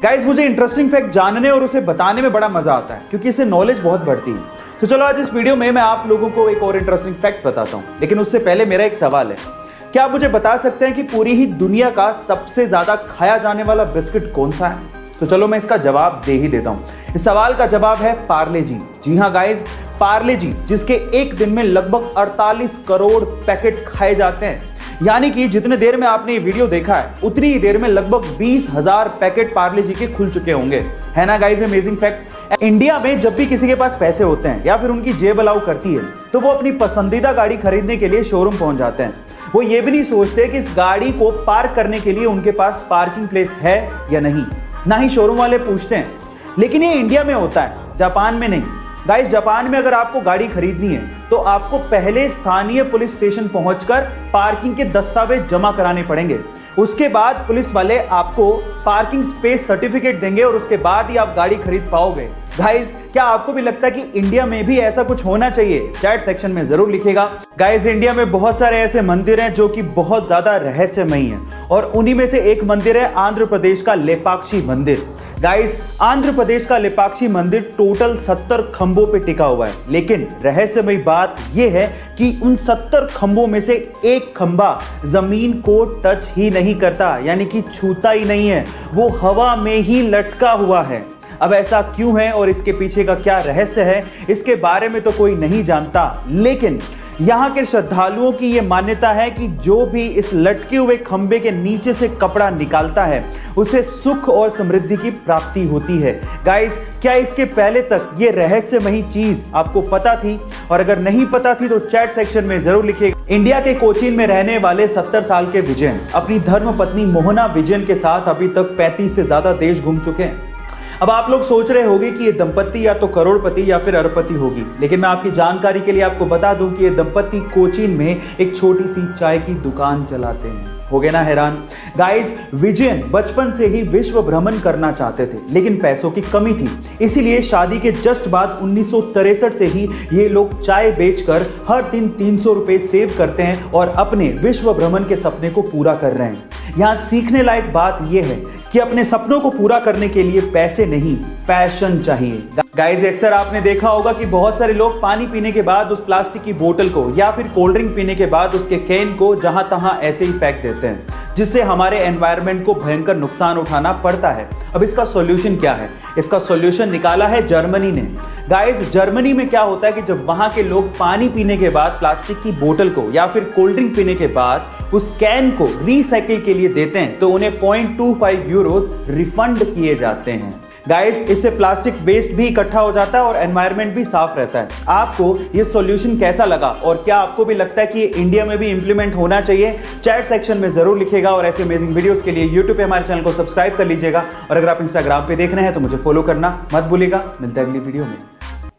Guys मुझे interesting fact जानने और उसे बताने में बड़ा मजा आता है क्योंकि इससे नॉलेज बहुत बढ़ती है। तो चलो आज इस वीडियो में मैं आप लोगों को एक और इंटरेस्टिंग फैक्ट बताता हूं, लेकिन उससे पहले मेरा एक सवाल है। क्या आप मुझे बता सकते हैं कि पूरी ही दुनिया का सबसे ज्यादा खाया जाने वाला बिस्किट कौन सा है? तो चलो मैं इसका जवाब दे ही देता हूं। इस सवाल का जवाब है पार्ले जी। जी हाँ गाइस, पार्ले जी, जिसके एक दिन में लगभग 48 करोड़ पैकेट खाए जाते हैं। यानी कि जितने देर में आपने ये वीडियो देखा है उतनी ही देर में लगभग 20,000 पैकेट पार्ले जी के खुल चुके होंगे। है ना गाइस अमेजिंग फैक्ट। इंडिया में जब भी किसी के पास पैसे होते हैं या फिर उनकी जेब अलाउ करती है तो वो अपनी पसंदीदा गाड़ी खरीदने के लिए शोरूम पहुंच जाते हैं। वो ये भी नहीं सोचते कि इस गाड़ी को पार्क करने के लिए उनके पास पार्किंग प्लेस है या नहीं, ना ही शोरूम वाले पूछते हैं। लेकिन ये इंडिया में होता है, जापान में नहीं। गाइस जापान में अगर आपको गाड़ी खरीदनी है तो आपको पहले स्थानीय पुलिस स्टेशन पहुंचकर पार्किंग के दस्तावेज जमा कराने पड़ेंगे। उसके बाद पुलिस वाले आपको पार्किंग स्पेस सर्टिफिकेट देंगे और उसके बाद ही आप गाड़ी खरीद पाओगे। गाइस क्या आपको भी लगता है कि इंडिया में भी ऐसा कुछ होना चाहिए? चैट सेक्शन में जरूर लिखिएगा। गाइस इंडिया में बहुत सारे ऐसे मंदिर हैं जो कि बहुत ज्यादा रहस्यमयी हैं और उन्हीं में से एक मंदिर है आंध्र प्रदेश का लेपाक्षी मंदिर। गाइस आंध्र प्रदेश का लेपाक्षी मंदिर टोटल 70 खंभों पे टिका हुआ है, लेकिन रहस्यमयी बात यह है कि उन 70 खंभों में से एक खंभा जमीन को टच ही नहीं करता, यानी कि छूता ही नहीं है, वो हवा में ही लटका हुआ है। अब ऐसा क्यों है और इसके पीछे का क्या रहस्य है, इसके बारे में तो कोई नहीं जानता, लेकिन यहाँ के श्रद्धालुओं की यह मान्यता है कि जो भी इस लटके हुए खंबे के नीचे से कपड़ा निकालता है उसे सुख और समृद्धि की प्राप्ति होती है। गाइस क्या इसके पहले तक ये रहस्यमयी चीज आपको पता थी? और अगर नहीं पता थी तो चैट सेक्शन में जरूर लिखिएगा। इंडिया के कोचीन में रहने वाले 70 साल के विजयन अपनी धर्म पत्नी मोहना विजयन के साथ अभी तक 35 से ज्यादा देश घूम चुके हैं। अब आप लोग सोच रहे होंगे कि ये दंपत्ति या तो करोड़पति या फिर अरबपति होगी, लेकिन मैं आपकी जानकारी के लिए आपको बता दूं कि ये दंपत्ति कोचीन में एक छोटी सी चाय की दुकान चलाते हैं। हो गए ना हैरान? गाइस विजयन बचपन से ही विश्व भ्रमण करना चाहते थे, लेकिन पैसों की कमी थी, इसीलिए शादी के जस्ट बाद 1963 से ही ये लोग चाय बेचकर हर दिन 300 रुपए सेव करते हैं और अपने विश्व भ्रमण के सपने को पूरा कर रहे हैं। यहाँ सीखने लायक बात यह है कि अपने सपनों को पूरा करने के लिए पैसे नहीं, पैशन चाहिए। गाइस अक्सर आपने देखा होगा कि बहुत सारे लोग पानी पीने के बाद उस प्लास्टिक की बोतल को या फिर कोल्ड ड्रिंक पीने के बाद उसके कैन को जहां तहां ऐसे ही फेंक देते हैं, जिससे हमारे एनवायरनमेंट को भयंकर नुकसान उठाना पड़ता है। अब इसका सॉल्यूशन क्या है? इसका सॉल्यूशन निकाला है जर्मनी ने। गाइस जर्मनी में क्या होता है कि जब वहां के लोग पानी पीने के बाद प्लास्टिक की बोतल को या फिर कोल्ड ड्रिंक पीने के बाद उस कैन को रिसाइकिल के लिए देते हैं तो उन्हें 0.25 यूरोज रिफंड किए जाते हैं। गाइस इससे प्लास्टिक वेस्ट भी इकट्ठा हो जाता है और एनवायरनमेंट भी साफ रहता है। आपको ये सॉल्यूशन कैसा लगा और क्या आपको भी लगता है कि ये इंडिया में भी इंप्लीमेंट होना चाहिए? चैट सेक्शन में जरूर लिखिएगा और ऐसे अमेजिंग वीडियोस के लिए यूट्यूब पे हमारे चैनल को सब्सक्राइब कर लीजिएगा और अगर आप इंस्टाग्राम पे देख रहे हैं तो मुझे फॉलो करना मत भूलिएगा। मिलते हैं अगली वीडियो में।